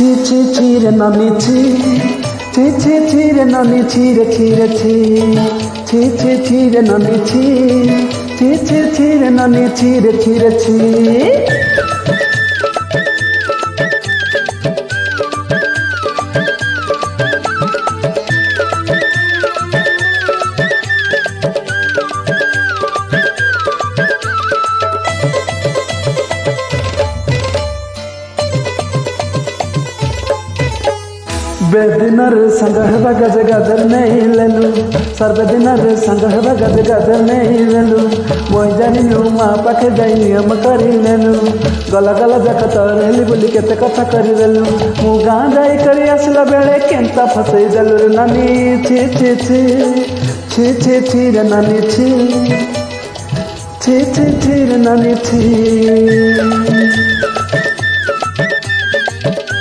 ছি ছি ছি রে নানি ছি ছি ছি ছি রে নানি ছি রে ছি রে ছি ছি ছি ছি রে নানি ছি ছি ছি ছি রে নানি ছি রে ছি রে ছি। बेदिनर संग हवा गज गदर नहीं लेलु सर्वदिनर संग हवा गज गदर नहीं लेलु मोई जानी माँ पाखे जाई नियम करी लेलु गला गला जाक तोरेली बोली केते कथा करी देलु मु गाँ जाई करी आसला बेले केंता फसई देलु रे नानी छी छी छी छी छी छी रे नानी छी छी छी छी रे नानी छी।